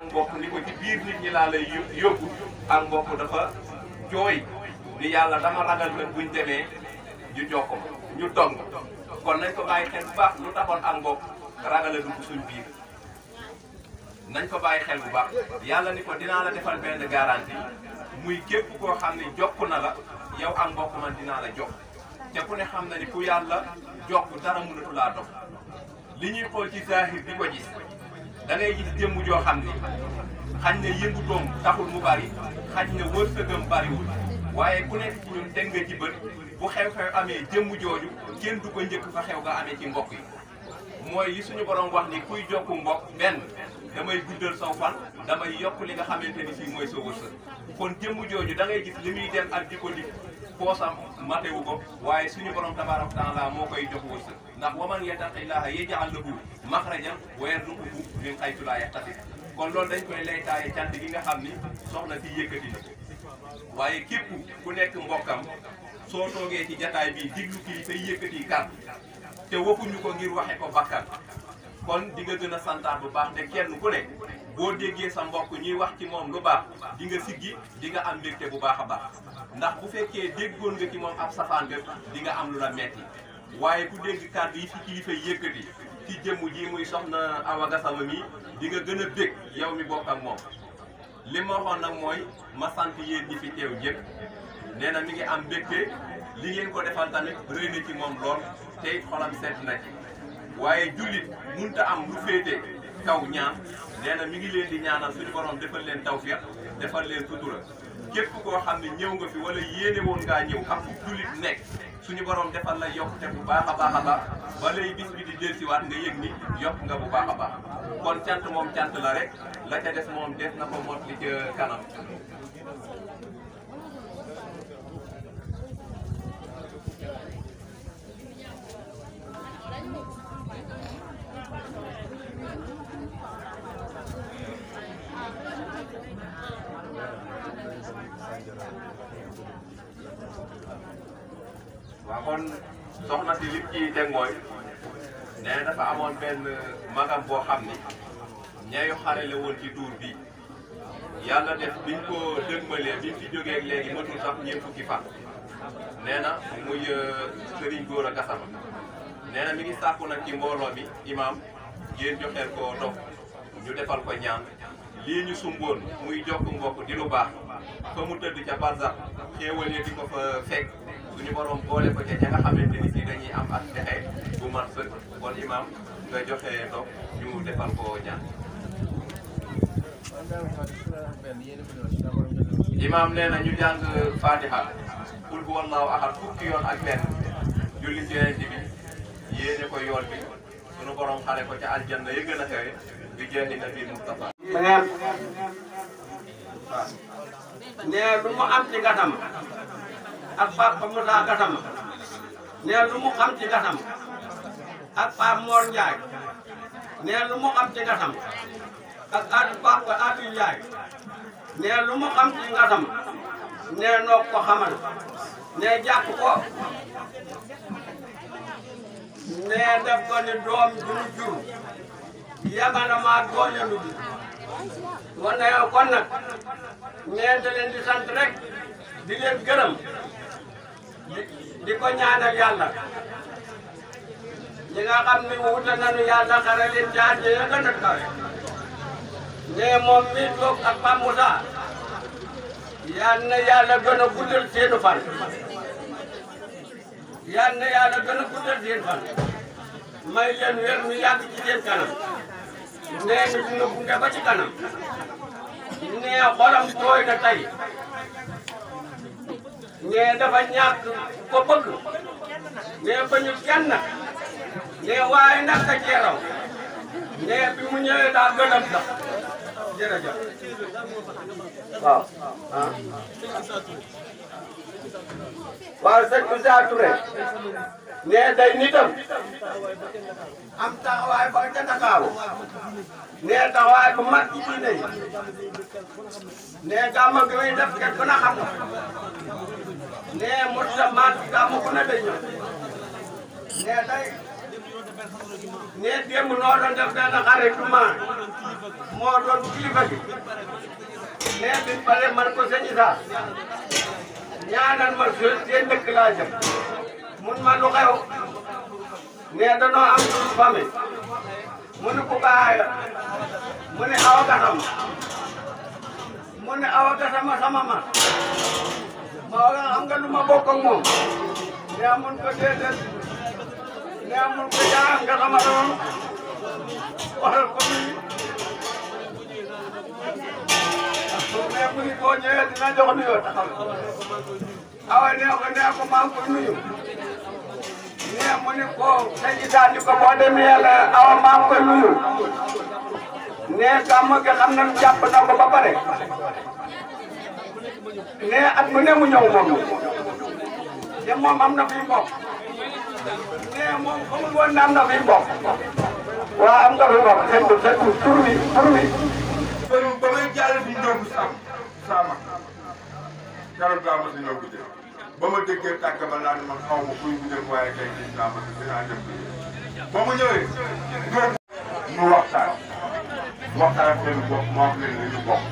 mbokk ni ko ci biir nit ñi laa lay yóbbu ak mbokk dafa jooy ni yàlla dama ragal nag buñ demee ñu jokko ñu dong kon nañ ko bàyyi xel bu baax lu taxoon ak mbokk ragal a dugg suñ biir nañ ko bàyyi xel bu baax yàlla ni ko dinaa la defal benn garantie muy képp koo xam ne jokk na la yow ak mbokk man dinaa la jokk te ku ne xam na ni ku yàlla jokk dara mënatu laa dox li ñuy xool ci zahir di ko gis da ngay gis jëmm joo xam ni xañ na yëngutoom taxul mu bari xañ na wërsëgam bariwul waaye ku nekk ci ñun teg nga ci bët bu xew-xew amee jëmm jooju kenn du ko njëkk fa xew nga amee ci mbokk yi mooy li suñu borom wax ni kuy jokku mbokk benn damay guddal saw fan damay yokk li nga xamante ni fii mooy sa wërsëg kon jëmm jooju da ngay gis li muy dem ak di ko di poosam matewu ko waaye suñu borom tabaaraka wa taala moo koy jox wërsëg ndax wa man yattaqillaha yaj'al lahu makhrajan wa yarzuqhu min haythu la yahtasib kon loolu dañ koy lay taaye cant gi nga xam ni soxna si yëkkati na waaye képp ku nekk mbokkam soo toogee ci jataay bi diglu kii say yëkkati kàddu te waxuñu ko ngir waxe ko bakkan kon di nga gën a santaat bu baax te kenn ku ne boo déggee sa mbokk ñuy wax ci moom lu baax di nga siggi di nga am mbégte bu baax a baax ndax bu fekkee déggoon nga ci moom ab safaan nga di nga am lu la metti waaye ku dégg kàddu yi fi kilifa yëkkati ci jëmm ji muy soxna Awa Gassama mi di nga gën a bég yow mi bokk ak moom li ma waxoon nag mooy ma sant yéen ñi fi teew ñëpp nee na mi ngi am mbégte li ngeen ko defal tamit rëy na ci moom lool te it xolam seet na ci waaye jullit munta am lu féete kaw ñaan nee na mi ngi leen di ñaanal suñu borom defal leen tawfiq defal leen sutura képp koo xam ne ñëw nga fi wala yéene woon ngaa ñëw ak jullit nekk suñu borom defal la yokkute bu baax a baax a baax ba lay bis bi di dellusiwaat nga yëg ni yokk nga bu baax a baax kon cant moom cant la rek la ca des moom def na ko mot li ca kanam. waaw kon soxna si li ci teg mooy nee dafa amoon benn magam boo xam ni ñayu xale la woon ci tuur bi yàlla def biñ ko dëgmalee biñ fi jógee léegi matul sax ñeent fukki fan nee na muy Serigne góor a Gassama nee na mi ngi sàkku nag ci mbooloo mi imaam ngeen joxeel ko dox ñu defal ko ñaan lii ñu sumboon muy jokk mbokk di lu baax fa mu tëdd ca barsax xéewal di ko fa fekk suñu borom boole ko ca ña nga xamante ni si dañuy am ak texe bu mat sëkk kon imaam nga joxe dox ñu defal ko ñaan. imaam nee na ñu jàng Fatiha qul huwallahu ahad fukki yoon ak benn julli ci Yonent bi yéene ko yoon bi suñu borom xale ko ca aljanna ya gën a xewe bi jeexi nabi Mustafa. nee lu mu am ci Gassama ak Papa Moussa Gassama nee lu mu xam ci Gassama ak Pape Mor Ndiaye nee lu mu xam ci Gassama ak Papa Abdou Ndiaye nee lu mu xam ci Gassama nee noo ko xamal nee jàpp ko nee def ko ni doom du ñu jur yabana maa gooñalu bi wane yow kon nag nee da leen di sant rek di leen gërëm di ko ñaanal yàlla ñi nga xam ne wuute nañu yàlla xare leen ci àjjana ya gën a kawe nee moom mi toog ak Pape Moussa yal na yàlla gën a guddal seenu fan yal na yàlla gën a guddal seen fan may leen wér mi yàgg ci seen kanam nee ñu dina gunge ba ci kanam nee xolam tooy na tey nee dafa ñàkk ko bëgg nee bañu kenn nee waaye nag ka ceeraw nee bi mu ñëwee daa gënam sax jërëjëf waaw waaw sëñ Moussa Touré nee day nitam am taxawaay ba ca Ndakaaru nee taxawaay bu mag ci diine yi nee gàmmu gi muy def kenn ku ne xam na nee Moussa mat gàmmu ku ne day ñëw nee day ne démb noo doon def benn xarit jumaa moo doon kilifa gi ne biñ pare man ko sëñ Issa ñaanal ma seen dëkk laa jëm mun ma lu xew ne danoo am suñu famille mu ne ku baax mu ne Awa Gassama mu ne Awa Gassama sama ma wala xam nga lu ma bokk ak moom ne amun ko déedéet ne amun ko yaa nga sama doon waxal ko nii ne mu ni boo ñëwee dina jox nuyoo taxaw Awa ne ko maa ngi koy nuyu ne mu ni ko sëñ Issa ni ko boo demee la Awa maa ngi koy nuyu ne gàmm gi xam nañ jàpp na ko ba pare ne at mu ne mu ñëw moom te moom am na fi mbokk ne moom xamul woon na am na fi mbokk waaw am nga fi mbokk c'est tur wi ba may jàll fi ñoom sama keroog gaa ma si ñëw gudde ba ma déggee tàgg ba laa ne man xaw ma kuy gudde waaye tey gis naa ma dinaa dem ba mu ñëwee ñoom ñu waxtaan seen bopp moo wax leen li ñu bokk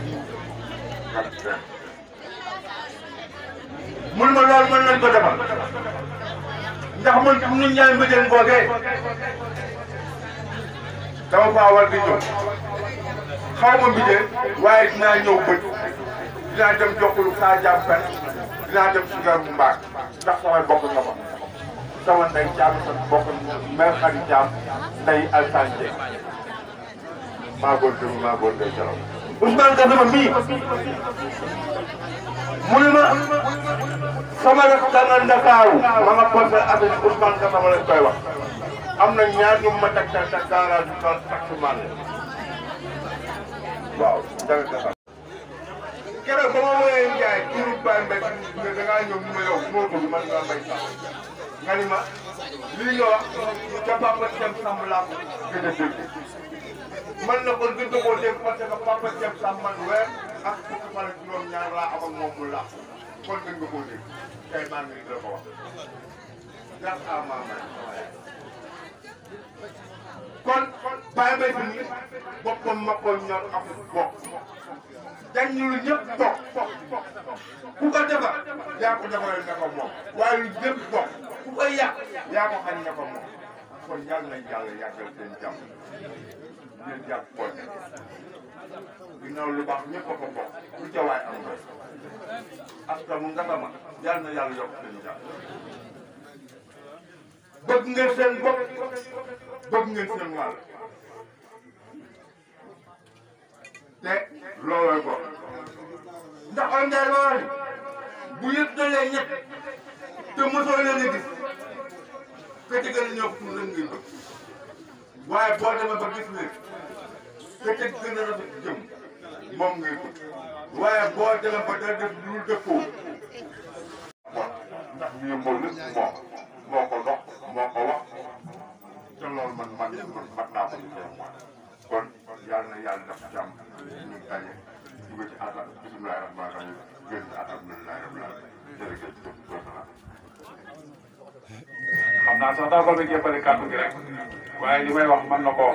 mun ma loolu mën nañ ko defal ndax man am nañu ñaari mbëjën boogee dama faa war di ñëw xaw ma mbijee waaye dinaa ñëw bët dinaa dem jokkulu saa jaam fen dinaa dem sugar bu mbaag ndax samay bokk nga ma sama ndey jaam sa bokk mère xarit jaam ndey alsanje maa góor dëgg maa góor ngay jaraw Ousmane Gassama mii mu ne ma sama rek danga Ndakaaru ma nga posé avec Ousmane Gassama lañ koy wax am na ñaar ñu ma teg sa garage bi doon taximan waaw danga Gassama keroog ba ma woowee Ndiaye turu Baye Mbaye ne dangaa ñëw ñu ma yow moo bëgg man ngaa mbay sax nga ni ma lii nga wax ca Papa Thiam Samb laa ko gën a dégg man na ko gën a koo dégg parce que Papa Thiam Samb man weer ak fukki fan ak juróom-ñaar laa am ak moom mu laa kon gën nga koo dégg kay maa ngi la ko wax grâce à Mame kon Baye Mbaye bi nii boppam ma ko ñor ak bokk dañ ñu lu ñëpp bokk ku ko defar yaa ko defaral ne ko moom waaye lu ñëpp bokk ku ko yàq yaa ko xañ ne ko moom kon yàlla nañ yàlla yàggal seen jàmm ngeen jàpp poñ ginnaaw lu baax ñëpp a ko bokk lu ca waay am nga askan mu Ngassama yàlla na yàlla yokk seen jàmm bëgg ngeen seen bopp bëgg ngeen seen wàll te looloo ko ndax on dirait ma wax bu yëpp dalee ñett te mosoo leen a gis te ci gën a ñëw pour leen ngeen bëgg waaye boo demee ba gis leen te ci gën a rafet jëm moom ngay bëgg waaye boo demee ba da def lu dëppoo bon ndax ñu yëmbal nit moo ko dox moo ko wax te loolu man mat naa ko ci kon yàlla na yàlla def jàmm ñu daje dugg ci àll bisimilah rahmaani rahiim génn ci alhamdulilah rabbil alamin jërëjëf xam naa sax daa ko bëgg jëppale kàddu gi rek waaye li may wax mën na koo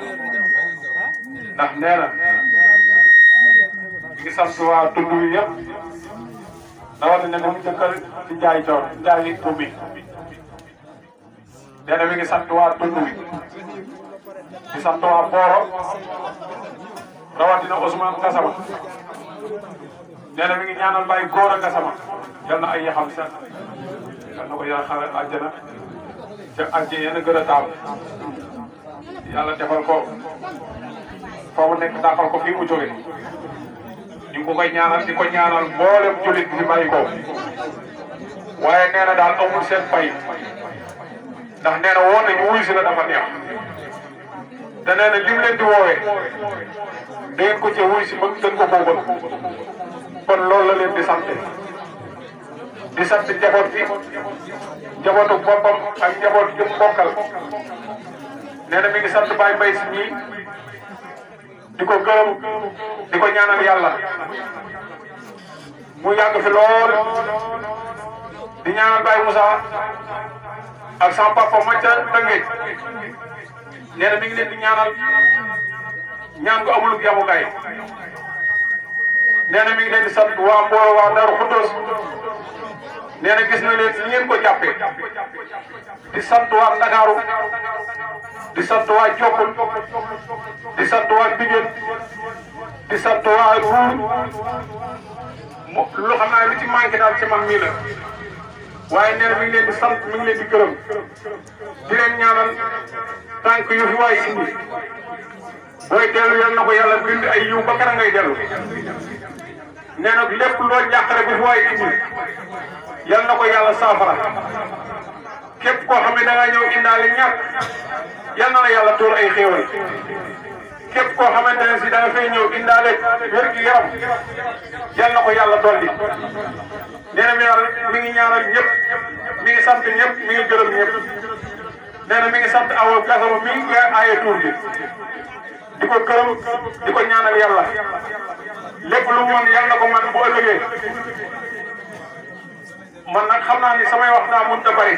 ndax nee na ngi sant waa tund wi yëpp rawatina ne mu jëkkal ci jaay coor jaay ubbi nee na mi ngi sant waa tund wi di sant waa Boro rawatina Ousmane Gassama nee na mi ngi ñaanal Baye Gora Gassama yal na ay yaxam set yal na ko yàlla xare àjjana te àjjana yéen a gën a taal yàlla defal ko fa mu nekk dàqal ko fii mu jóge ñu ngi ko koy ñaanal di ko ñaanal mboolem jullit bi bàyyi ko waaye nee na daal amul seen fay ndax nee na woo nañu wuyu si la dafa neex te nee na lim leen di woowee dangeen ko ci wuyu si ba gën ko boobal kon loolu la leen di sant njaboot bi njabootu boppam ak njaboot gi mu bokkal nee na mi ngi sant Baye Mbaye si ñii di ko gërëm di ko ñaanal yàlla mu yàgg fi lool di ñaanal Baye Moussa ak sama papa ma ca Tëngéej nee na mi ngi leen di ñaanal ñaan gu amul yamukaay nee na mi ngi leen di sant waa mbooloo waa Darou Khoudoss nee na gis na leen ni ngeen ko jàppee di sant waa Ndakaaru di sant waa Jokkul di sant waa Bigel di sant waa Ruur lu xam naa li ci manqué daal ci man mii la waaye nee na mi ngi leen di sant mi ngi leen di gërëm di leen ñaanal tànk yu fi waay indi booy dellu yal na ko yàlla bind ay yiw ba kera ngay dellu nee na lépp loo jàqare bu fi waay indi yal na ko yàlla saafara képp koo xam ne da nga ñëw indaale ñàkk yal na la yàlla tóor ay xéewal képp koo xamante ne si da nga fay ñëw indaale wér gi yaram yal na ko yàlla dolli nee na mi ngi ñaanal ñëpp mi ngi sant ñëpp mi ngi gërëm ñëpp nee na mi ngi sant Awa Gassama mi ngi aaye tuur bi di ko gërëm di ko ñaanal yàlla lépp lu mu mën yal na ko man bu ëllëgee man nag xam naa ni samay wax daa mënut a bari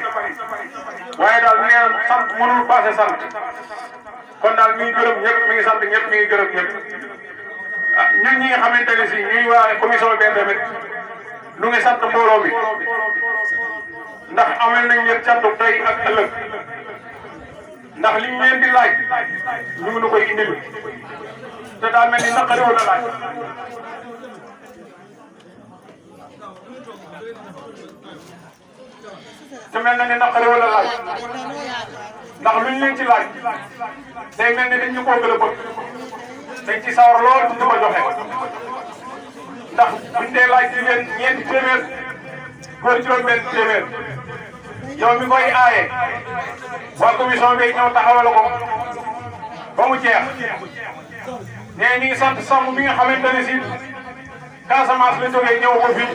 waaye daal nee na sant mënul passé sant kon daal mi ngi gërëm ñëpp mi ngi sant ñëpp mi ngi gërëm ñëpp ah ñun ñi nga xamante ne si ñuy waa commission bi tamit lu ngi sant mbooloo mi ndax amel nañ leen cantu tey ak ëllëg ndax liñ leen di laaj ñu ngi nu koy indil te daa mel ni naqari wala laaj te mel na ni naqari wala laaj ndax luñ leen ci laaj day mel ni dañ ñu koo gën a bëgg dañ ci sawar lool di ko joxe ndax buñ dee laaj jigéen ñeenti téeméer góor juróom-benn téeméer yow mi koy aaye waa commission bi ñëw taxawal ko ba mu jeex nee ñi ngi sant sàmm mi nga xamante ne si Casamance la jógee ñëw ko fii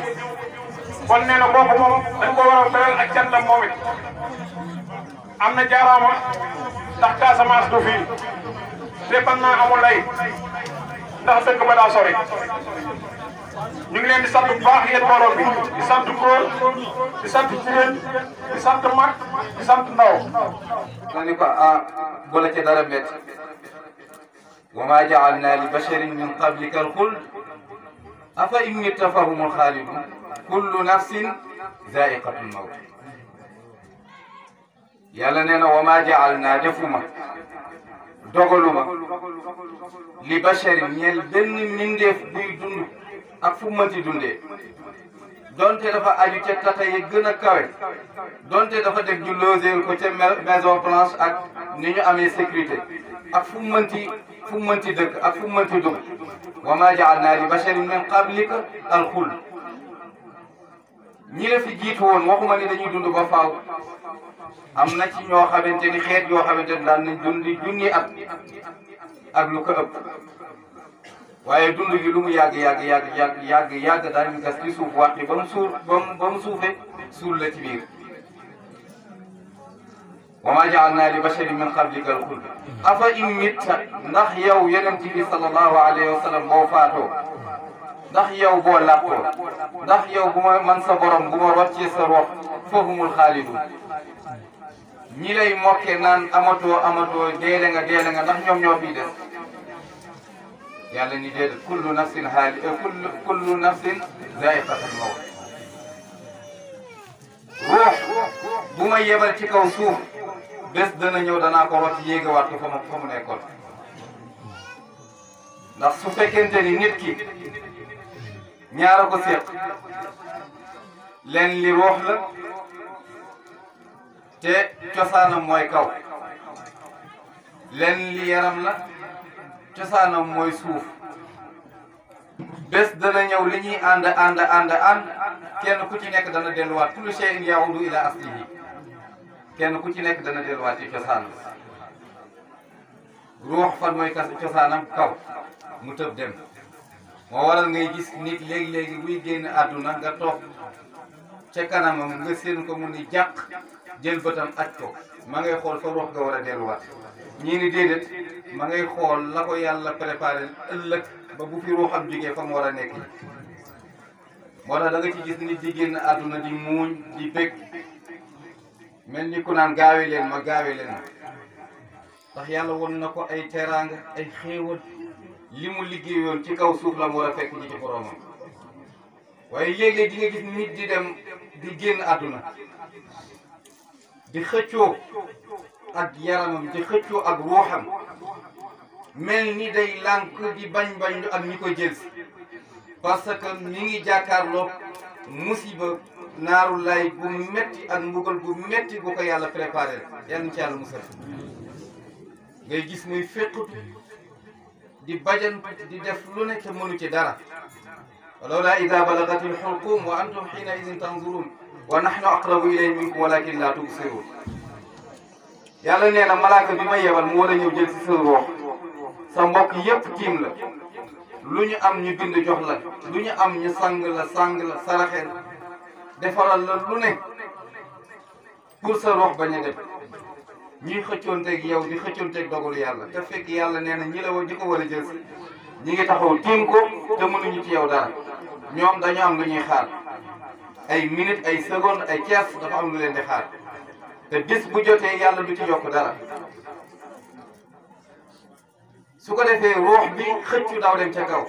kon nee na kooku moom dañ ko war a beral ak cantam moom it am na jaaraama ndax Casamance du fii lépp naa amul lay ndax dëkk ba daa sori ñu ngi leen di sant bu baax yéen borom bi di sant góor di sant jigéen di sant mag di sant ndaw. ma ni ko bu la ci dara bett wa ma ja'alna li basharin min qablika al-khuld afa in mitta fahumul khalidun kullu nafsin za'iqatul mawt yàlla nee na wa ma ja'alna defuma dogaluma li basharin ñeel benn mindeef buy dund ak fu mënti dundee donte dafa aju ca tata yi gën a kawe donte dafa def ñu loger ko ca maison blanche ak ni ñu amee sécurité ak fu mënti dëkk ak fu mënti dugg wa ma ja'alna li basharin min qablika al-khuld ñi la fi jiitu woon waxuma ni dañuy dund ba faaw am na ci ñoo xamante ni xeet yoo xamante ni daan nañ dundi junni at ak lu ko ëpp waaye dund gi lu mu yàgg daañu gas ci suuf waxti ba mu suufee suul la ci biir wa ma ja'alna li basharin min qablika al-khuld afa in mitta ndax yow yonent bi sallallahu alayhi wa sallam boo faatoo ndax yow boo làqoo ndax yow bu ma man sa borom bu ma roccee sa rox fahumul xaalidun ñi lay mokke naan amatoo deele nga ndax ñoom ñoo fiy des yàlla ni déedéet kullu nafsin zaa'iqatul mawt ruux bu ma yebal ci kaw suuf bés dana ñëw danaa ko rocc yéegawaat ko fa mu nekkoon ndax su fekkente ni nit ki ñaara ko seq leen li ruux la te cosaanam mooy kaw leen li yaram la cosaanam mooy suuf bés dana ñëw li ñuy ànd kenn ku ci nekk dana delluwaat kullu shay'in ya'udu ila aslihi kenn ku ci nekk dana delluwaat ci cosaan ruux fan mooy cosaanam kaw mu tëb dem moo waral ngay gis nit léegi buy génn àdduna nga toog ca kanamam nga seen ko mu ni jàq jël bëtam aj ko ma ngay xool fa ruux nga war a delluwaat ñii ni déedéet ma ngay xool la ko yàlla préparé ëllëg ba bu fi ruuxam jógee fa mu war a nekk moo tax da nga ci gis nit di génn àdduna di muuñ di bëgg mel ni ku naan gaawe leen ma ndax yàlla won na ko ay teraanga ay xéewal li mu liggéeyoon ci kaw suuf la mu war a fekk ji ci boromam waaye léeg-léeg di nga gis nit di dem di génn àdduna di xëccoo ak yaramam di xëccoo ak ruuxam mel ni day lànk di bañ ak ñi ko jël si parce que ñi ngi jàkkaarloo musiba naaru lay bu metti ak mbugal bu metti bu ko yàlla préparé yal na ci yàlla musal ngay gis muy féqut di bajan di def lu ne te mënu ci dara walawlaa idaa balagatil hulquum wa antum hiina idin tanzurun wa nahnu aqrabu ilayhi minkum walakin laa tubsirun yàlla nee na malaaka bi ma yebal mu war a ñëw jël si sa ruux sa mbokk yépp tiim la lu ñu am ñu bind jox la lu ñu am ñu sang la saraxeel defaral la lu ne pour sa ruux bañ a dem ñuy xëccoonteeg yow di xëccoonteeg dogalu yàlla te fekk yàlla nee na ñi la ñi ko war a jël si ñi ngi taxaw tiim ko te mënuñu ci yow dara ñoom dañu am lu ñuy xaar ay minutes ay secondes ay tiers dafa am lu leen di xaar te bis bu jotee yàlla du ci yokk dara su ko defee ruux bi xëccu daw dem ca kaw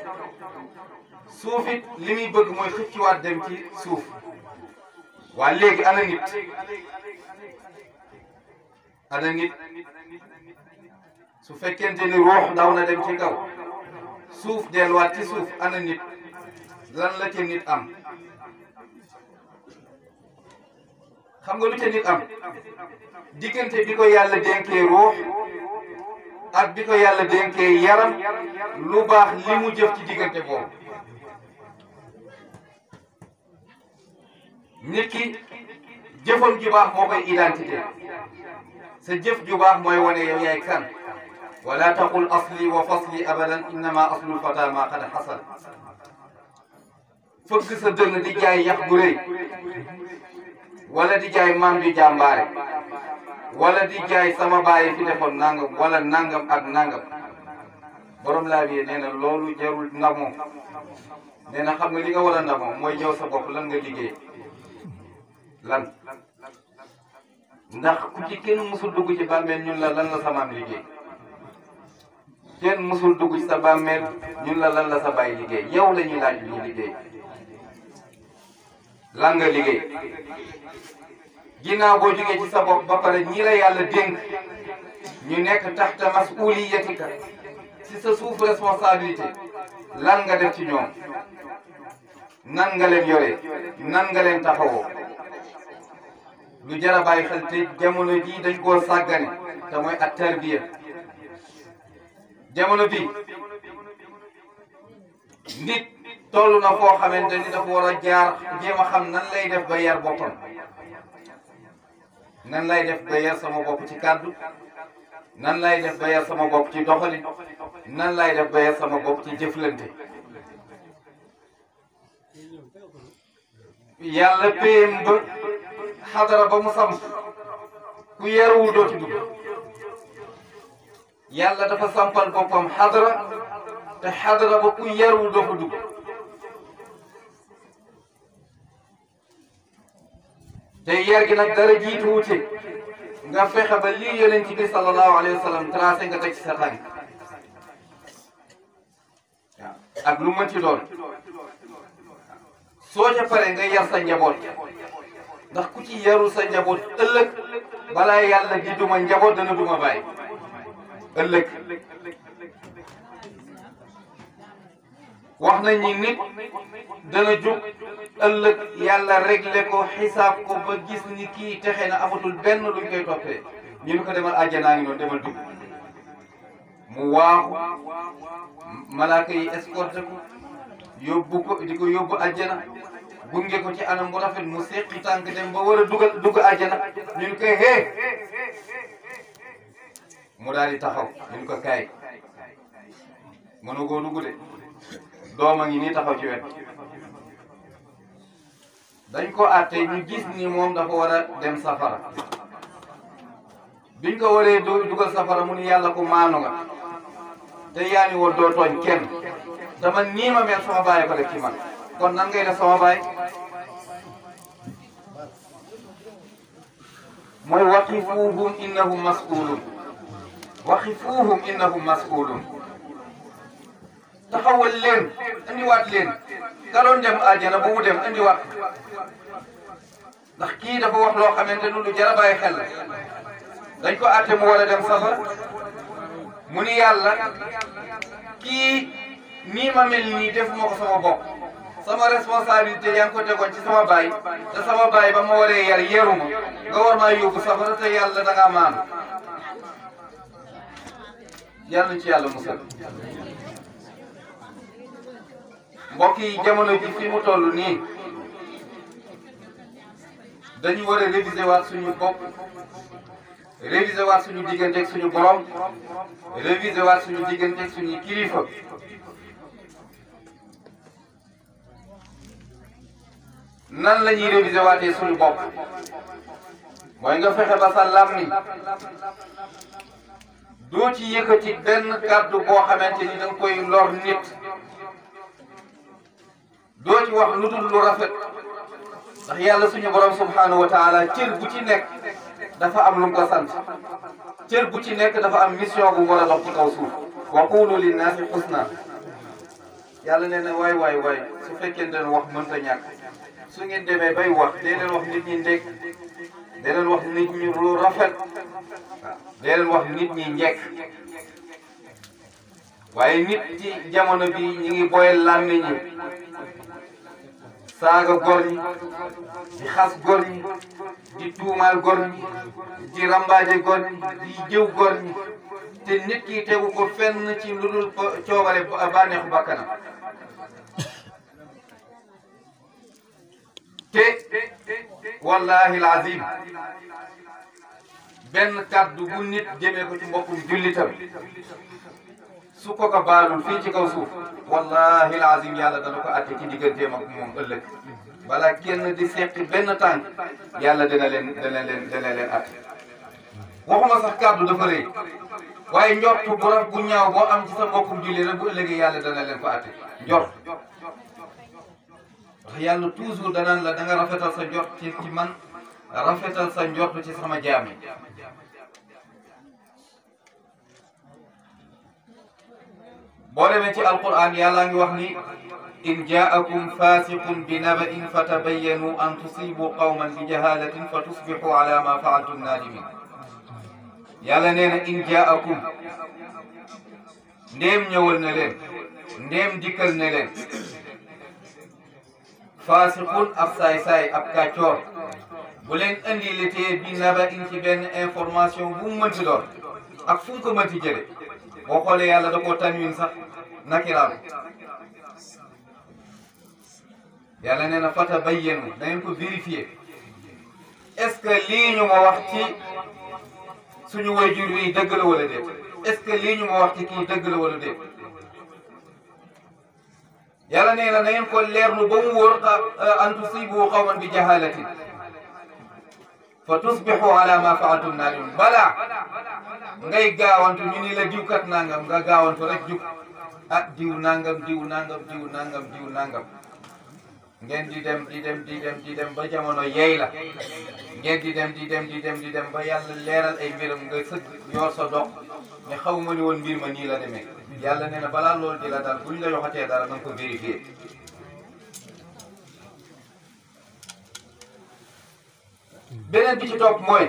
suuf it li muy bëgg mooy xëccuwaat dem ci suuf waa léegi ana nit su fekkente ni ruux daw na dem ci kaw suuf delluwaat ci suuf ana nit lan la ca nit am xam nga lu ca nit am diggante bi ko yàlla dénkee ruux ak bi ko yàlla dénkee yaram lu baax li mu jëf ci diggante boobu nit ki jëfam ju baax moo koy identité sa jëf ju baax mooy wane yow yaay kan wala taqul asli wa fasli abadan innama aslul fata ma qad xasal fëgg sa dënn di jaay yax bu rëy wala di jaay maam bi jàmbaare wala di jaay sama baay fi defoon nangam wala nangam ak nangam borom laa bi nee na loolu jarul ndamoo nee na xam nga li nga war a ndamoo mooy yow sa bopp lan nga liggéey lan ndax ku ci kenn musul dugg ci bàmmeel ñun la lan la sa maam liggéey kenn musul dugg ci sa bàmmeel ñun la lan la sa baay liggéey yow la ñuy laaj li ñu liggéey lan nga liggéey ginnaaw boo jógee ci sa bopp ba pare ñi la yàlla dénk ñu nekk taxta masuliyatika ci sa suuf responsabilité lan nga def ci ñoom nan nga leen yore nan nga leen taxawoo lu jar a bàyyi xel te jamono jii dañ koo sàggane te mooy at tarbiya jamono bi nit toll na foo xamante ni dafa war a jaar jéem a xam nan lay def ba yar boppam nan lay def ba yar sama bopp ci kàddu nan lay def ba yar sama bopp ci doxalin nan lay def ba yar sama bopp ci jëflante yàlla péem ba xadara ba mu samp ku yaruwul doo ci dugg yàlla dafa sampal boppam xadara te xadara ba ku yaruwul doo fa dugg te yar gi nag dara jiitu wuute nga fexe ba lii yonent bi sallallahu alayhi wa sallam tracé nga teg ci sa tànk waaw ak lu mën ci doon soo ca pare nga yar sa njaboot ndax ku ci yarul sa njaboot ëllëg balaa yàlla di duma njaboot dana duma bàyyi ëllëg wax nañ ni nit dana jóg ëllëg yàlla réglé ko xisaab ko ba gis ni kii texe na amatul benn luñ koy toppee ñu ni ko demal àjjanaa ngi noonu demal dugg mu waaxu malaaka yi escorté ko yóbbu ko di ko yóbbu àjjana gunge ko ci anam bu rafet mu seqi tànk dem ba war a dugg àjjana ñu ni koy hee mu daal di taxaw ñu ni ko kaay mënu koo dugg de dooma ngi nii taxaw ci wet dañ ko àtte ñu gis ni moom dafa war a dem safara biñ ko waree dugal safara mu ni yàlla ko maanu nga te yaa ni woon doo tooñ kenn dama nii ma mel sama baay ko def ci man kon nan ngay def sama baay mooy waqifuhum innahum mas'ulun waqifuhum innahum mas'ulun taxawal leen andiwaat leen ka doon dem àjjana bu mu dem andiwaat ndax kii dafa wax loo xamante ni lu jar a bàyyi xel la dañ ko àtte mu war a dem safara mu ni yàlla kii nii ma mel nii defuma ko sama bopp sama responsabilité yaa ngi ko tegoon ci sama baay te sama baay ba ma waree yar yaruma nga war maa yóbbu safara te yàlla da ngaa maanu yàlla ci yàlla musal mbokk yi jamono ji fi mu toll nii dañu war a réviser waat suñu bopp réviser waat suñu digganteeg suñu borom réviser waat suñu digganteeg suñu kilifa nan la ñuy réviser waatee suñu bopp mooy nga fexe ba sa làmmiñ doo ci yëkkati benn kàddu boo xamante ni danga koy lor nit doo ci wax lu dul lu rafet ndax yàlla suñu borom subhanahu wa taala cër bu ci nekk dafa am lu mu ko sant cër bu ci nekk dafa am mission bu mu war a dox ci kaw suuf wa qulu linnaasi husna yàlla nee na waay su fekkente ne wax mënta ñàkk su ngeen demee bay wax dee leen wax nit ñi ndekk dee leen wax nit ñi lu rafet waaw dee leen wax nit ñi njekk waaye nit ci jamono bi ñu ngi boyal làmmiñ ñi saaga góor ñi di xas góor ñi di tuumaal góor ñi di rambaaje góor ñi di jëw góor ñi te nit ki tegu ko fenn ci lu dul coobare bànneexu bakkanam te wallahi alazim benn kàddu bu nit jëmee ko ci mbokkum jullitam su ko ko baalul fii ci kaw suuf wallahi alazim yàlla dana ko atte ci digganteem ak moom ëllëg balaa kenn di seqi benn tànk yàlla dana leen atte waxuma sax kàddu dafa rëy waaye njortu bu raf bu ñaaw boo am ci sa mbokkum julli rek bu ëllëgee yàlla dana leen ko atte njort ndax yàlla toujours danaan la da nga rafetal sa njort ci man rafetal sa njort ci sama jaam yi boo demee ci alquran yàlla ngi wax ni in jaakum fasiqun bi naba'in fatabayyanu an tusibu qawman bi jahalatin fa tusbihu ala ma faaltum nadimin yàlla nee na in jaakum ndéem ñëwal na leen ndéem dikkal na leen fasiqun ab saay-saay ab kàccoor bu leen indi litee bi naba'in ci benn information bu mu mënti doon ak fu mu ko mënti jële boo xoolee yàlla da koo tanwin sax nakiraam yàlla nee na fata bayyanu da ngeen ko vérifier est-ce que lii ñu ma wax ci suñu wayjur wi dëgg la wala déet est-ce que lii ñu ma wax ci kii dëgg la wala déet yàlla nee na da ngeen ko leerlu ba mu wóor an tusibu qawman bi jahalatin fa tusbihu ala ma faaltum nadimin balaa ngay gaawantu ñu ni la diwkat nangam nga gaawantu rek jug ah diw nangam diw nangam diw nangam diw nangam ngeen di dem ba jamono yey la ngeen di dem ba yàlla leeral ay mbiram nga sëgg yor sa dox ne xawma ni woon mbir ma nii la demee yàlla nee na balaa loolu di la dal buñ la yoxatee dara na nga ko vérifier beneen bi ci topp mooy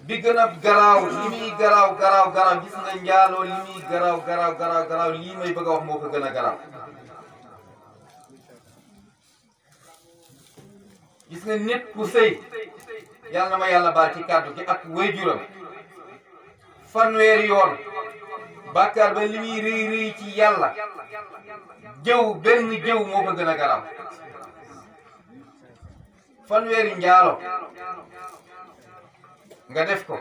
bi gën a garaaw li muy garaaw gis nga njaaloo li muy garaaw lii may bëgg a wax moo ko gën a garaaw gis nga nit ku sëy yàlla na ma yàlla baal ci kàddu gi ak waajuram fanweeri yoon bàkkaar ba li muy rëy ci yàlla benn jëw moo ko gën a garaaw fanweeri njaalo nga def ko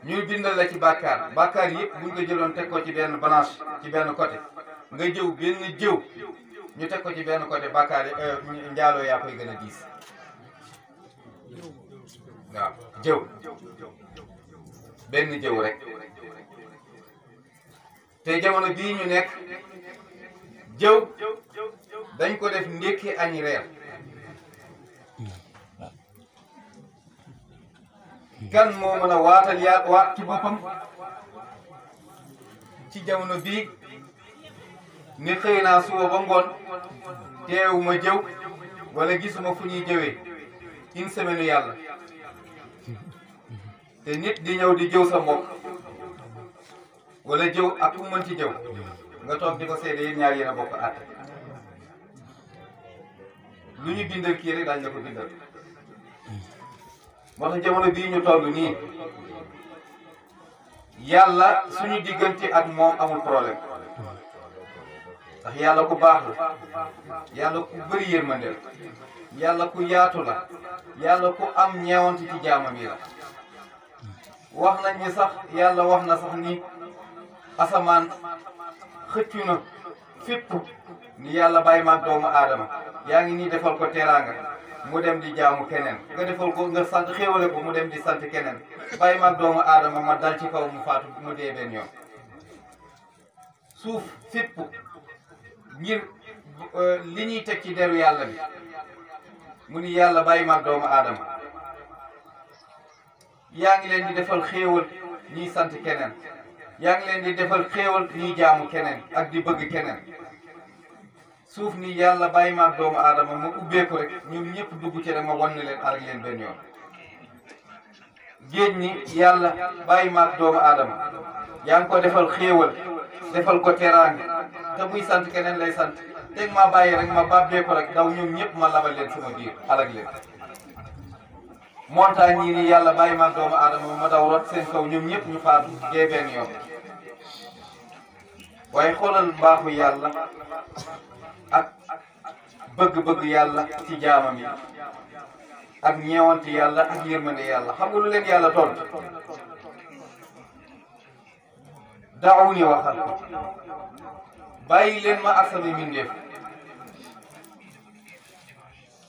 ñuy bindal la ci bàkkaar yëpp buñ ko jëloon teg ko ci benn balance ci benn côté nga jëw benn jëw ñu teg ko ci benn côté bàkkaar njaaloo yaa koy gën a diis waaw jëw benn jëw rek te jamono bii ñu nekk jëw dañ ko def ndékki añ reer kan moo mën a waatal yaa waat ci boppam ci jamono bii ni xëy naa suba ba ngoon teewuma jëw wala gisuma fu ñuy jëwee une semaine yàlla te nit di ñëw di jëw sa mbokk wala jëw ak ku mën ci jëw nga toog di ko seede yéen ñaar yéen a bokk àtte lu ñu bindal kii rek daañu la ko bindal moo tax jamono bii ñu toll nii yàlla suñu diggante ak moom amul problème ndax yàlla ku baax la yàlla ku bëri yërmande la yàlla ku yaatu la yàlla ku am ñeewanti ci jaamam yi la wax nañ ni sax yàlla wax na sax ni asamaan xëccu na fépp ni yàlla bàyyi maag doomu aadama yaa ngi nii defal ko teraanga mu dem di jaamu keneen nga defal ko nga sant xéewale ko mu dem di sant keneen bàyyi maag doomu aadama ma dal ci kaw mu faatu mu dee benn yoon suuf fépp ngir li ñuy teg ci deru yàlla bi mu ni yàlla bàyyi maag doomu aadama yaa ngi leen di defal xéewal ñuy sant keneen yaa ngi leen di defal xéewal ñuy jaamu keneen ak di bëgg keneen suuf ni yàlla bàyyi maag doomu aadama ma ubbeeku rek ñoom ñëpp dugg ci rek ma wan leen arag leen benn yoon géej ni yàlla bàyyi maag doomu aadama yaa ngi ko defal xéewal defal ko teraanga te muy sant keneen lay sant teg ma bàyyi rek ma bàbbeeku rek daw ñoom ñëpp ma labal leen sama biir arag leen montagne yi ni yàlla bàyyi maag doomu aadama ma daw rot seen kaw ñoom ñëpp ñu faatu dee benn yoon waaye xoolal mbaaxu yàlla ak bëgg-bëgg yàlla ci jaamam yi ak ñeewanti yàlla ak yërmande yàlla xam nga lu leen yàlla toll daawu ni waxal ko bàyyi leen ma ak sama mbindeef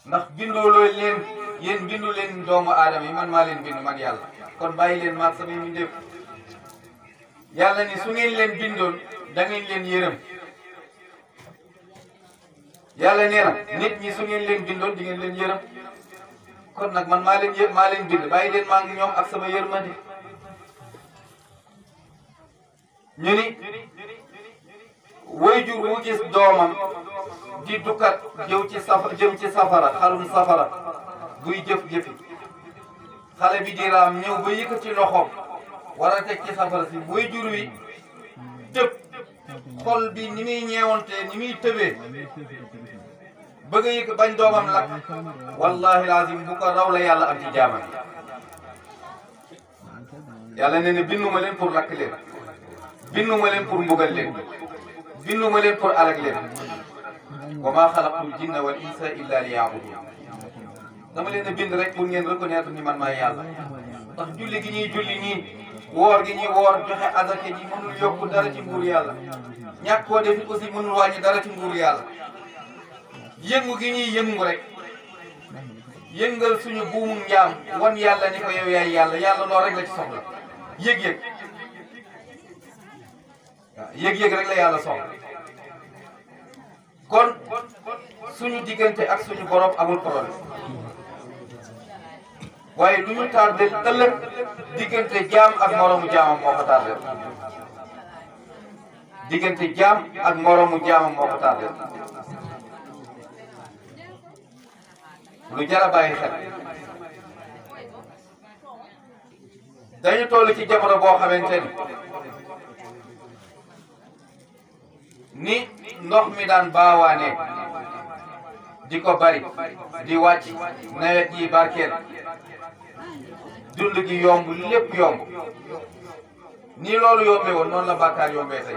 ndax bindoo loo leen yéen bindu leen doomu aadama yi man maa leen bind man yàlla kon bàyyi leen ma ak sama mbindeef yàlla ni su ngeen leen bindoon da ngeen leen yërëm yàlla nee na nit ñi su ngeen leen bindoon di ngeen leen yërëm kon nag man maa leen bind bàyyi leen maa ngi ñoom ak sama yërmande ñu ni waajur wu gis doomam di dukkat jëm ci safara xalum safara buy jëf-jëfi xale bi di raam ñëw ba yëkkati loxoom war a teg ci safara si waajur wi tëb xol bi ni muy ñeewante ni muy tëbee bëgg a yëkk bañ doomam lakk wallahi lazim bu ko raw la yàlla am ci jaamam yàlla nee na binduma leen pour lakk leen binduma leen pour mbugal leen binduma leen pour alag leen wa maa xalaqtul jinna wal insa illa liya'budun dama leen a bind rek pour ngeen reconnaître ni man maay yàlla ndax julli gi ñuy julli nii woor gi ñuy woor joxe azaka ji mënul yokku dara ci nguur yàlla ñàkk koo def aussi mënul wàññi dara ci nguur yàlla yëngu gi ñuy yëngu rek yëngal suñu buumu njaam wan yàlla ni ko yow yaay yàlla yàlla lool rek la ci soxla yëg-yëg waaw yëg-yëg rek la yàlla soxla kon suñu diggante ak suñu borom amul problème waaye lu ñu tardé ëllëg diggante jaam ak moromu jaamam moo ko tardé diggante jaam ak moromu jaamam moo ko tardé lu jar a bàyyi xel dañu toll ci jamono boo xamante ni ndox mi daan baawaane di ko bari di wàcc nawet yi barkeel dund gi yomb lépp yomb nii loolu yombee woon noonu la bàkkaar yombee tey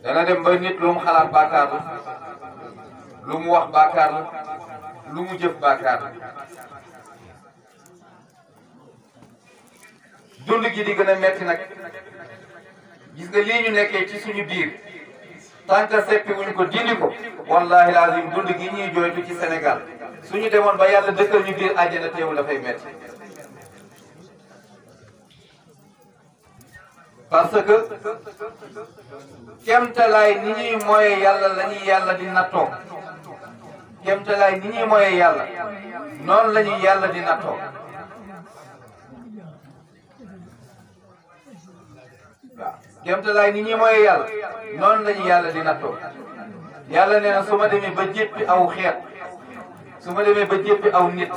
dana dem ba nit lu mu xalaat bàkkaar la lu mu wax bàkkaar la lu mu jëf bàkkaar la dund gi di gën a metti nag gis nga lii ñu nekkee ci suñu biir tant que seppi wuñ ko dindi ko wallahi lazim dund gi ñuy jooytu ci Sénégal suñu demoon ba yàlla dëkkal ñu biir àjjana teewul dafay metti parce que kemtalaay ni ñuy mooye yàlla la ñuy yàlla di nattoo kéemtalaay ni ñuy mooyee yàlla noonu la ñuy yàlla di nattoo waaw kéemtalaay ni ñuy mooyee yàlla noonu la ñuy yàlla di nattoo yàlla nee na su ma demee ba jéppi aw xeet su ma demee ba jéppi aw nit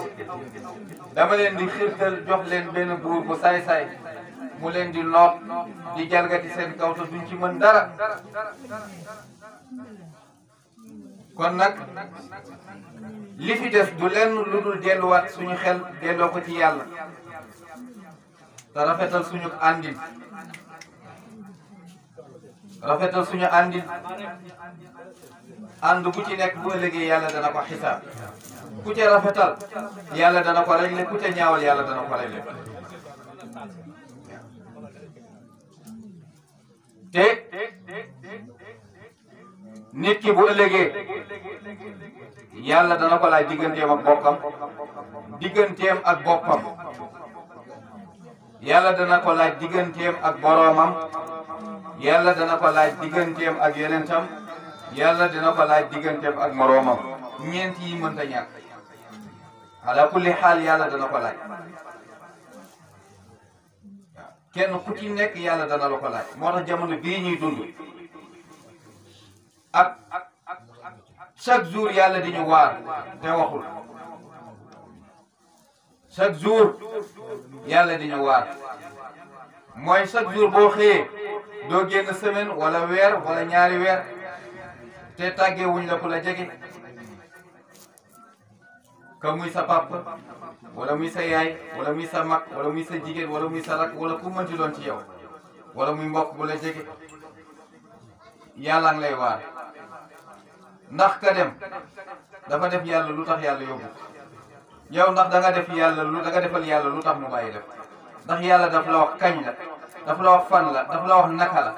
dama leen di xirtal jox leen benn buur bu saay-saay mu leen di noot di jalgati seen kaw te duñ ci mën dara kon nag li fi des du lenn lu dul delluwaat suñu xel delloo ko ci yàlla te rafetal suñu àndin rafetal suñu àndin ànd bu ci nekk bu ëllëgee yàlla dana ko xisaab ku ca rafetal yàlla dana ko réglé ku ca ñaawal yàlla dana ko réglé te nit ki bu ëllëgee yàlla dana ko laaj digganteem ak bokkam digganteem ak boppam yàlla dana ko laaj digganteem ak boroomam yàlla dana ko laaj digganteem ak yonentam yàlla dina ko laaj digganteem ak moroomam ñeent yi mënta ñàkk ala kulli xaal yàlla dana ko laaj kenn ku ci nekk yàlla dana la ko laaj moo tax jamono bii ñuy dund ak chaque jour yàlla di ñu waar te waxul chaque jour yàlla di ñu waar mooy chaque jour boo xëyee doo génn semaine wala weer wala ñaari weer te tàggee wuñ la ku la jege ka muy sa papa wala muy sa yaay wala muy sa mag wala muy sa jigéen wala muy sa rak wala ku mënti doon ci yow wala muy mbokk bu la jege yàlla ngi lay waar ndax ka dem dafa def yàlla lu tax yàlla yóbbu yow ndax da nga def yàlla lu da nga defal yàlla lu tax mu bàyyi def ndax yàlla daf la wax kañ la daf la wax fan la daf la wax naka la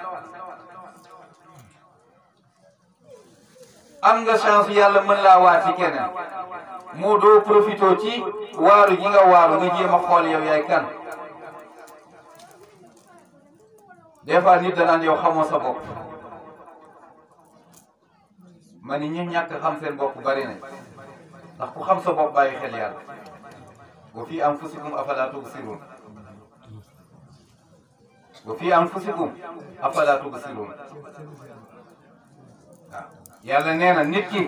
am nga chance yàlla mën laa waar ci keneen moo doo profité ci waaru ji nga waaru nga jéem a xool yow yaay kan des fois nit danaan yow xamoo sa bopp ma ni ñu ñàkk xam seen bopp bari nañ ndax ku xam sa bopp bàyyi xel yàlla wa fi anfusikum afala tubsirun wa fi anfusikum afala tubsirun waaw yàlla nee na nit ki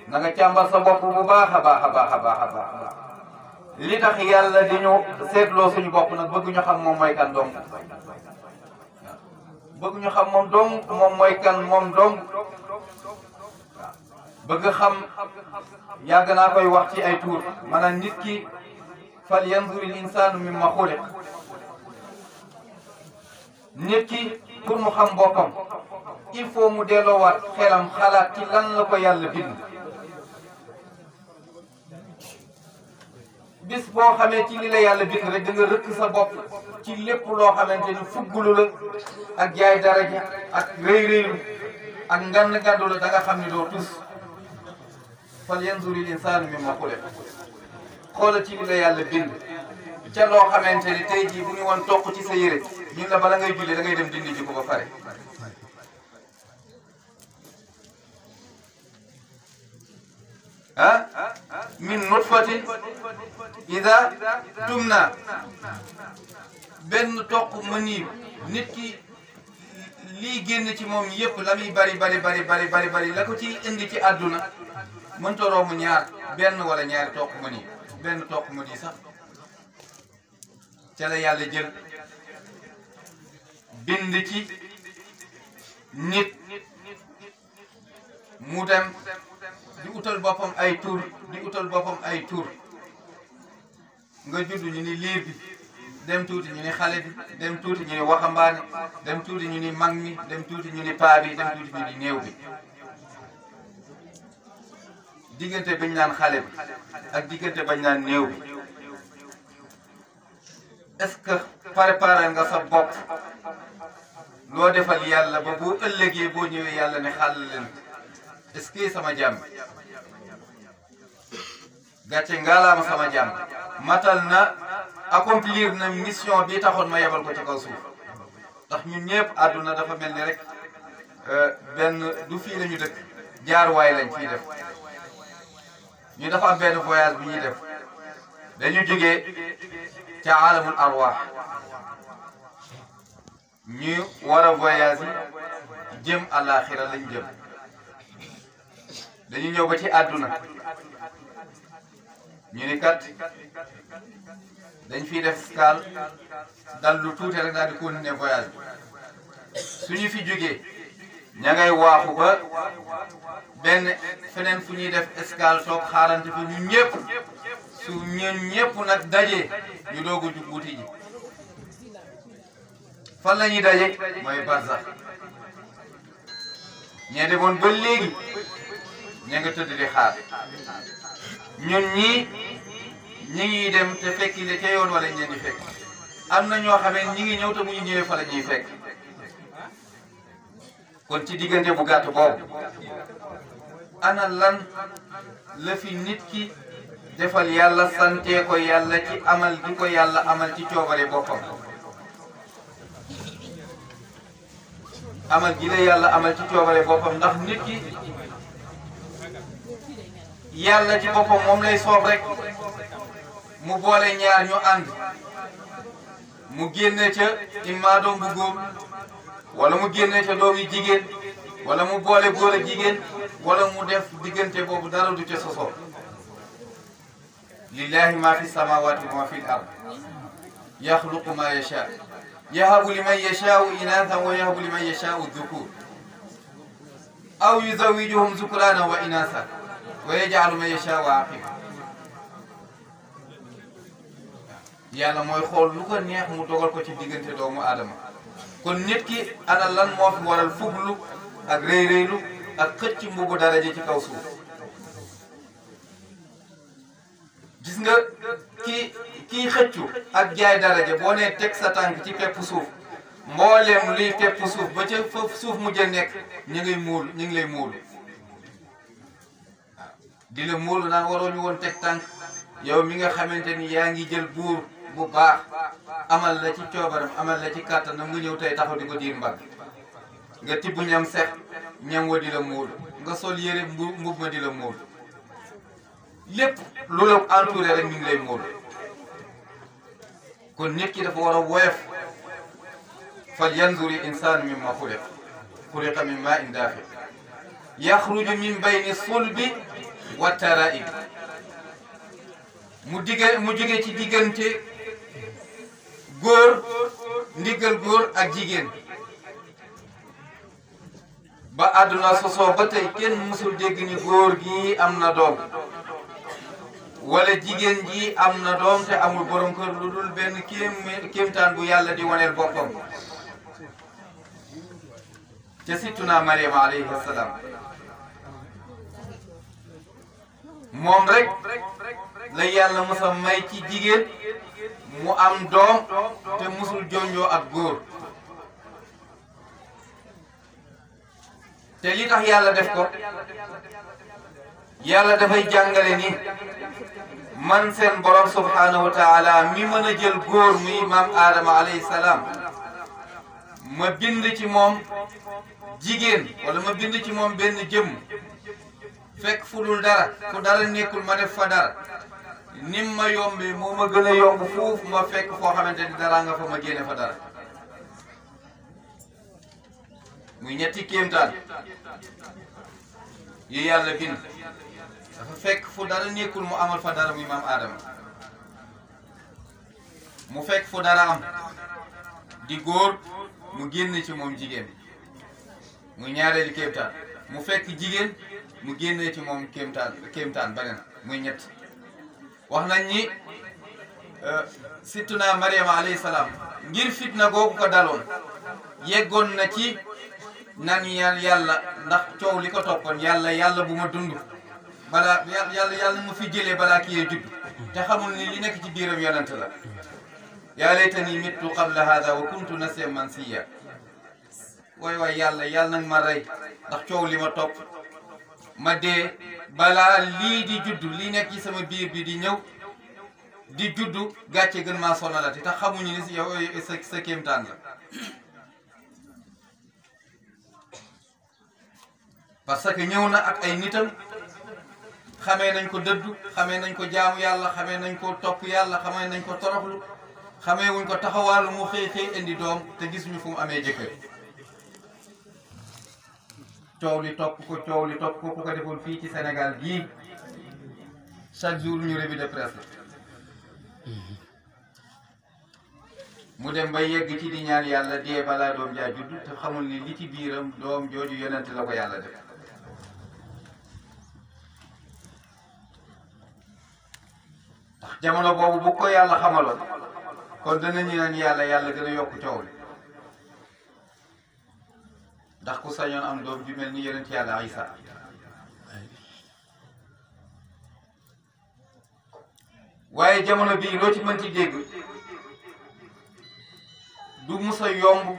na nga càmbar sa bopp bu baax a baax a baax a baax a baax li tax yàlla di ñu seetloo suñu bopp nag bëgg ñu xam moom mooy kan dong bëgg ñu xam moom dong moom mooy kan moom dong bëgg xam yàgg naa koy wax ci ay tuur maanaam nit ki fal yanzuril insaanu mimma xuliq nit ki pour mu xam boppam il faut mu delloowaat xelam xalaat ci lan la ko yàlla bind bis boo xamee ci li la yàlla bind rek da nga rëkk sa bopp ci lépp loo xamante ni fuggulu la ak jaay daraja ak rëy rëylu ak ngand ngandu la da nga xam ni doo tus fal yanzuril insaanu mimma xuliq xoola ci li la yàlla bind ca loo xamante ni tey jii bu ñu woon toq ci sa yére ñun la bala ngay julli da ngay dem dindi ji ko ba pare ah min nutfatin ida tumna benn toq mëniib nit ki lii génn ci moom yëpp la muy bari la ko ciy indi ci àdduna mënta romb ñaar benn wala ñaari toq mëniib benn toq mëniib sax ca la yàlla jël bind ci nit mu dem di utal boppam ay tur di utal boppam ay tur nga judd ñu ni liir bi dem tuuti ñu ni xale bi dem tuuti ñu ni waxambaane dem tuuti ñu ni mag mi dem tuuti ñu ni paa bi dem tuuti ñu ni néew bi diggante bañ naan xale bi ak diggante bañ naan néew bi est-ce que préparé nga sa bopp loo defal yàlla ba boo ëllëgee boo ñëwee yàlla ne xàll leen est-ce que sama jàmm gàcce ngaalaama sama jàmm matal na accomplir na mission bi taxoon ma yebal ko ci kaw suuf ndax ñun ñëpp àdduna dafa mel ni rek benn du fii lañu dëkk jaar waay lañ fiy def ñu dafa am benn voyage bu ñuy def dañu jógee ca alamul arwaax ñu war a voyage yi jëm àllaaxira lañ jëm dañu ñëw ba ci àdduna ñu ni kat dañ fiy def escale dal lu tuuti rek daal di continuer voyage bi suñu fi jógee ña ngay waaxu ba benn feneen fu ñuy def escale toog xaarante fi ñu ñëpp su ñun ñëpp nag daje ñu doog a jug wuti ji fan la ñuy daje mooy barsax ñee demoon ba léegi ña nga tëdd di xaar ñun ñii ñi ngi dem te fekki le ca yoon wala ñu leen di fekk am na ñoo xamee ñi ngi ñëw te bu ñu ñëwee fa la ñuy fekk kon ci diggante bu gàtt boobu ana lan la fi nit ki defal yàlla sante ko yàlla ci amal gi ko yàlla amal ci coobare boppam amal gi la yàlla amal ci coobare boppam ndax nit ki yàlla ci boppam moom lay soob rek mu boole ñaar ñu ànd mu génne ca imma doom bu góor wala mu génne ca doom yu jigéen wala mu boole góor ak jigéen wala mu def diggante boobu dara du ca sosoo lillahi ma fi samawati wa ma fi l ard yaxluqu ma yasha yahabu liman yashau inathan wa yahabu liman yashau dhukur aw yuzawijuhum zukrana wa inathan wa yaj'alu man yashau aqima yàlla mooy xool lu ko neex mu dogal ko ci diggante doomu aadama kon nit ki ana lan moo fi waral fuglu ak réy-réylu ak xëcc mbubu daraja ci kaw suuf gis nga kii xëccu ak jaay daraja boo nee teg sa tànk ci pepp suuf mbooleem luy pepp suuf ba ca foofu suuf mujj a nekk ñu ngi lay muulu waaw di la muulu naan waroo ñu woon teg tànk yow mi nga xamante ni yaa ngi jël buur bu baax amal la ci coobaram amal la ci kàttanam nga ñëw tey taxaw di ko diir mbagg nga tibb ñam sex ñam wa di la muulu nga sol yére mbub ma di la muulu lépp lu la entouré rek mi ngi lay muulu kon nit ki dafa war a woyof fal yanzuri insaanu mimma xuliqa min maa'in daafiq yaxruju min bayni sulbi wa taraa'ib mu jóge ci diggante góor ndiggal góor ak jigéen ba àdduna sosoo ba tey kenn mësul dégg ni góor gi am na doom wala jigéen ji am na doom te amul borom kër lu dul benn kéemtaan bu yàlla di waneel boppam te sittuna Mariama alayhi salaam moom rek la yàlla mos a may ci jigéen mu am doom te musul jonjoo ak góor te li tax yàlla def ko yàlla dafay jàngale ni man seen borom subhanahu wa taala mi mën a jël góor muy maam Adama alayhi salaam ma bind ci moom jigéen wala ma bind ci moom benn jëmm fekk fu dul dara fu dara nekkul ma def fa dara nim ma yombee moo ma gën a yomb foofu ma fekk foo xamante ni dara nga fa ma génne fa dara muy ñetti kéemtaan yi yàlla bind dafa fekk fu dara nekkul mu amal fa dara muy maam Adama mu fekk fu dara am di góor mu génn ci moom jigéen muy ñaareelu kéemtaan mu fekk jigéen mu génnee ci moom kéemtaan beneen muy ñett wax nañ ni sittuna Mariama alayhi salaam ngir fitna googu ko daloon yeggoon na ci nan yàlla ndax coow li ko toppoon yàlla bu ma dund balaa yàlla mu fi jëlee balaa kii yee judd te xamul ni li nekk ci biiram yonent la yaa laytanii mittu qabla hada wa kuntu nasiyan mansiya waay yàlla nag ma rey ndax coow li ma topp ma dee balaa lii di judd lii nekk ci sama biir bi di ñëw di juddu gàcce gën maa sonalati te xamuñu ni si yow sa kéemtaan la parce que ñëw na ak ay nitam xamee nañ ko dëddu xamee nañ ko jaamu yàlla xamee nañ ko topp yàlla xamee nañ ko toroxlu xamee wuñ ko taxawaalu mu xëy xëy indi doom te gisuñu fu mu amee jëkkër coow li topp ko ku ko defoon fii ci Sénégal gii chaque jour ñu revue de presse la mu dem ba yegg ci di ñaan yàlla dee balaa doom jaa judd te xamul ni li ci biiram doom jooju yonent la ko yàlla def ndax jamono boobu bu ko yàlla xamaloon kon danañu naan yàlla gën a yokk coow li ndax ku sañoon am doom ju mel ni yonent yàlla Isa waaye jamono bii loo ci mën ci dégg du mus a yomb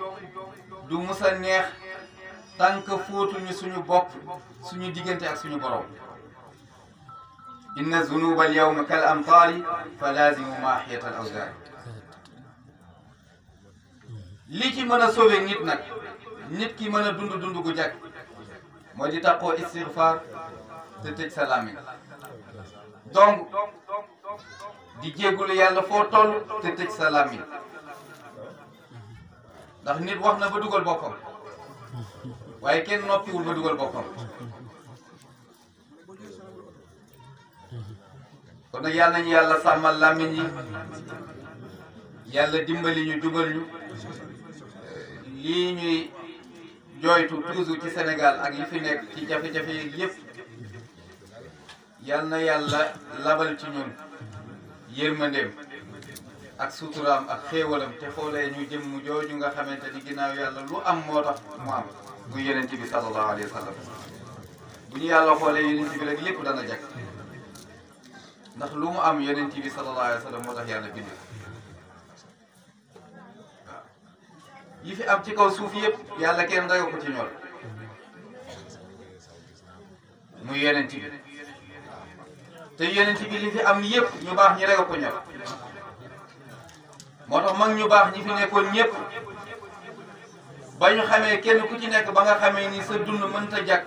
du mus a neex tant que fóotuñu suñu bopp suñu diggante ak suñu borom inna zunuba al yawma kal amtaari fa laazimu maahiyat al awzaari li ci mën a sauver nit nag nit ki mën a dund gu jag mooy di taqoo istighfar te tëj sa làmmiñ donc di jéggulu yàlla foo toll te tëj sa làmmiñ ndax nit wax na ba dugal boppam waaye kenn noppiwul ba dugal boppam kon nag yàlla nañu yàlla sàmmal làmmiñ yi yàlla dimbali ñu jubal ñu lii ñuy jooytu toujours ci Sénégal ak li fi nekk ci jafe-jafe yi yëpp yal na yàlla labal ci ñun yërmandeem ak suturaam ak xéewalam te xoolee ñu jëmm jooju nga xamante ni ginnaaw yàlla lu am moo tax mu am muy yonent bi sallallahu alayhi wa sallam bu ñu yàlla xoolee yonent bi rek lépp dana jag ndax lu mu am yonent bi sallallahu alayhi wa sallam moo tax yàlla bind waaw yi fi am ci kaw suuf yëpp yàlla kenn rek ko ci ñor muy yonent bi te yonent bi li fi am yëpp ñu baax ñi rek ko ñor moo tax mag ñu baax ñi fi nekkoon ñëpp ba ñu xamee kenn ku ci nekk ba nga xamee ni sa dund mënta jàkk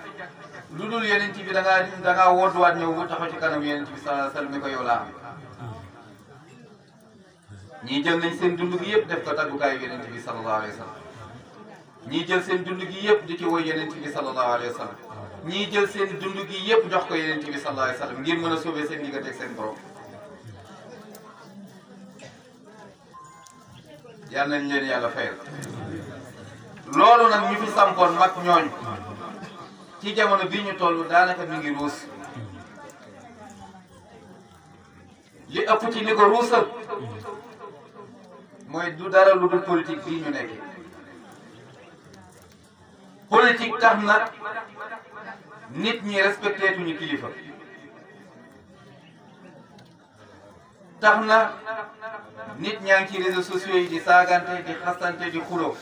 lu dul yonent bi da ngaa wooduwaat ñëw bu taxaw ci kanam yonent bi sallallahu alayhi wa sallam ni ko yow laa am ñii jël nañ seen dund gi yëpp def ko taggukaayu yonent bi sallallahu alayhi wa sallam ñii jël seen dund gi yëpp di ci woy yonent bi sallallahu alayhi wa sallam ñii jël seen dund gi yëpp jox ko yonent bi sallallahu alayhi wa sallam ngir mën a sauver seen diggante ak seen borom yal nañ leen yàlla fayal loolu nag ñu fi sampoon mag ñooñu ci jamono bii ñu toll daanaka mi ngi ruus li ëpp ci li ko ruusal mooy du dara lu dul politique bii ñu nekk politique tax na nit ñi respecté tuñu kilifa tax na nit ñaa ngi ci réseaux sociaux yi di saagante di xasante di xuloo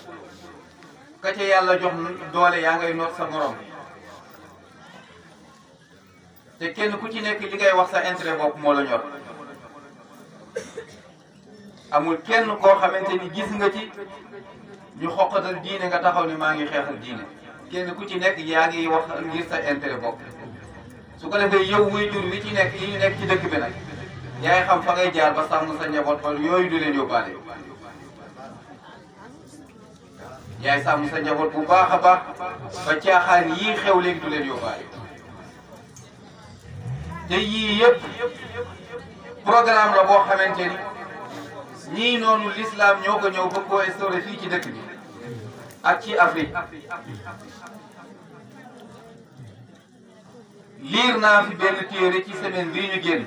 ka ca yàlla jox doole yaa ngay noot sa morom te kenn ku ci nekk li ngay wax sa intérêt bopp moo la ñor amul kenn koo xamante ni gis nga ci ñu xoqatal diine nga taxaw ni maa ngi xeexal diine kenn ku ci nekk yaa ngi wax ngir sa intérêt bopp su ko defee yow wuy jur wi ci nekk yi ñu nekk ci dëkk bi nag yaay xam fa ngay jaar ba sàmm sa njaboot ba yooyu du leen yóbbaale yaay sàmm sa njaboot bu baax a baax ba caaxaan yii xew léegi du leen yóbbaale te yii yëpp programme la boo xamante ni ñii noonu l'islam ñoo ko ñëw ba koo instauré fii ci dëkk bi ak ci Afrique liir naa fi benn téere ci semaine bii ñu génn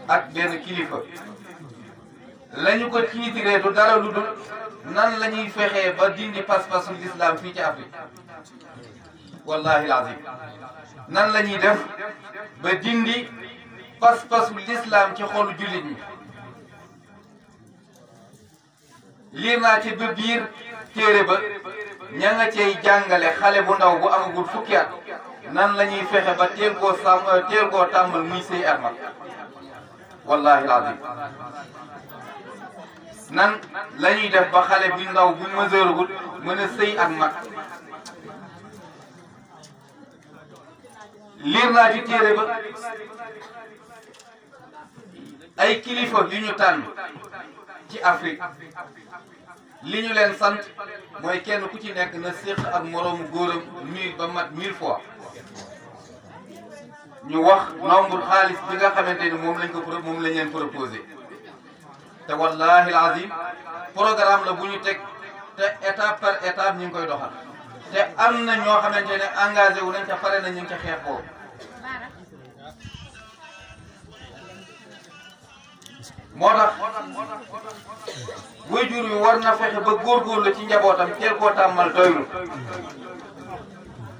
ak benn kilifa lañu ko tiitiree du dara lu dul nan la ñuy fexee ba dindi pas-pasu l'islam fii ci Afrique wallahi lazim nan la ñuy def ba dindi pas-pasu l'islam ci xolu jullit ñi liir naa ci ba biir téere ba ña nga cey jàngale xale bu ndaw bu amagul fukki at nan la ñuy fexe ba teel koo tàmmal muy sëy ak mag wallahi lazim nan la ñuy def ba xale bi ndaw bu majeuragul mën a sëy ak mag liir naa ci téere ba ay kilifa yu ñu tànn ci Afrique li ñu leen sant mooy kenn ku ci nekk na séq ak moroomu góoram 1000 ba mat 1000 fois ñu wax nombre xaalis bi nga xamante ni moom lañ leen proposé te wallahi alazim programme la bu ñu teg te étape par étape ñu ngi koy doxal te am na ñoo xamante ne engagé wu nañ ca pare na ñu ngi ca xeex boobu moo tax waajur wi war na fexe ba góorgóorlu ci njabootam teel koo tàmmal doylu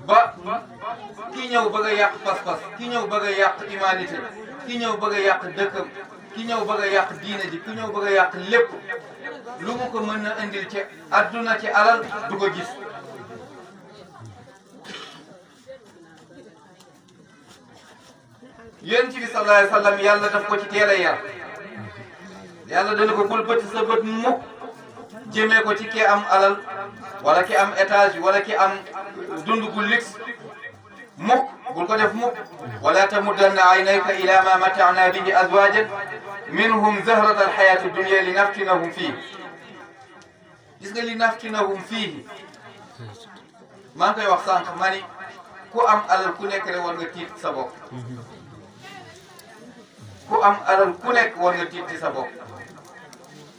ba ki ñëw bëgg a yàq pas-pas ki ñëw bëgg a yàq humanité ki ñëw bëgg a yàq dëkkam ki ñëw bëgg a yàq diine ji ki ñëw bëgg a yàq lépp lu mu ko mën na indil ci adduna ci alal du ko gis yonent bi sallallahu alayhi wa sallam yàlla daf ko ci teel a yar yàlla dana ko bul bëtt sa bët mukk jëmee ko ci ki am alal wala ki am étage wala ki am dund gu luxe mukk bul ko def mukk wala tamuddanna aynayka ila ma mata'na bihi azwajan minhum zahrata alhayati dunya li naftinahum fii gis nga li naftinahum fii maa ngi koy wax sànq ma ni ku am alal ku nekk rek war nga tiit sa bopp ku am alal ku nekk war nga tiit ci sa bopp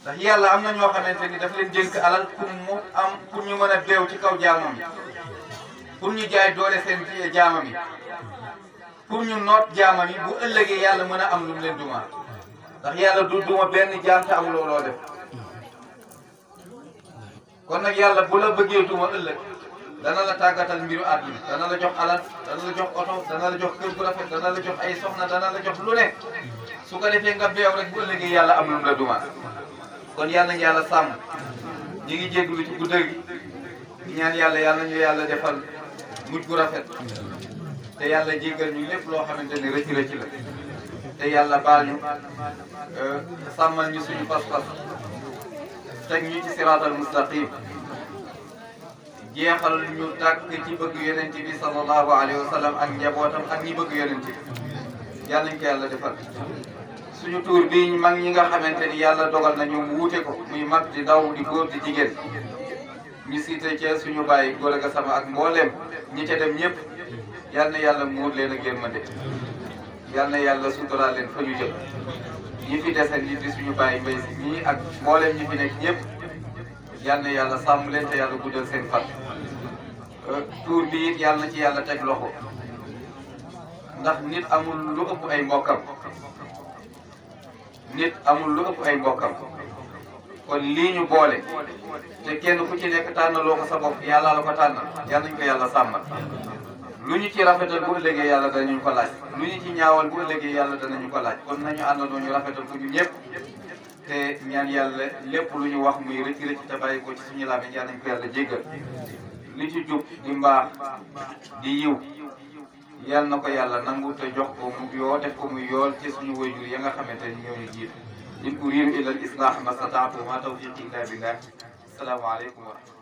ndax yàlla am na ñoo xamante ni daf leen dénk alal pour mu am pour ñu mën a beew ci kaw jaamam yi pour ñu jaay doole seen jaamam yi pour ñu noot jaamam yi bu ëllëgee yàlla mën a am lu mu leen duma ndax yàlla du duma benn jaam te am looloo def kon nag yàlla bu la bëggee duma ëllëg dana la tàggatal mbiru àdduna dana la jox alal dana la jox oto dana la jox kër bu rafet dana la jox ay soxna dana la jox lu nekk su ko defee nga beew rek bu ëllëgee yàlla am lu mu la duma kon yàlla nañu yàlla sàmm ñi ngi jégalu ci guddal gi di ñaan yàlla nañu yàlla defal mujj gu rafet te yàlla jéggal ñu lépp loo xamante ni rëcc rëcc la te yàlla baal ñu sàmmal ñu suñu pas-pas teg ñu ci siraatal mustaqim jeexal ñu tàkk ci bëgg yonent bi sallallahu alayhi wa sallam ak njabootam ak ñi bëgg yonent bi yàlla nañ ko yàlla defal suñu tuur bii mag ñi nga xamante ni yàlla dogal nañu mu wuute ko muy mag di ndaw di góor di jigéen ñu siite ci suñu bàyyi Awa Gassama ak mbooleem ñi ca dem ñëpp yal na yàlla muur leen ak yërmande yal na yàlla suturaal leen fa ñu jëm ñi fi dese ñi di suñu bàyyi Mbaye si ñii ak mbooleem ñi fi nekk ñëpp yal na yàlla sàmm leen te yàlla guddal seen fan tuur bi it yal na ci yàlla teg loxo ndax nit amul lu ëpp ay mbokkam nit amul lu ëpp ay mbokkam kon lii ñu boole te kenn ku ci nekk tànnaloo ko sa bopp yàlla la ko tànnal yal nañu ko yàlla sàmmal lu ñu ci rafetal bu ëllëgee yàlla danañu ko laaj lu ñu ci ñaawal bu ëllëgee yàlla danañu ko laaj kon nañu àndandoo ñu rafetal ko ñu ñëpp te ñaan yàlla lépp lu ñu wax muy rëcc rëcc te bàyyi ko ci suñu làmmiñ yal nañu ko yàlla jéggal li ci jub di mbaax di yiw yal na ko yàlla nangu te jox ko mu yoo def ko muy yool ci suñu waajur ya nga xamante ni ñoo ñu jiitu in uriidu illa al-islaaha ma stata'tu wa ma tawfiiqi illa billah assalaamu aleykum wa rahmatulah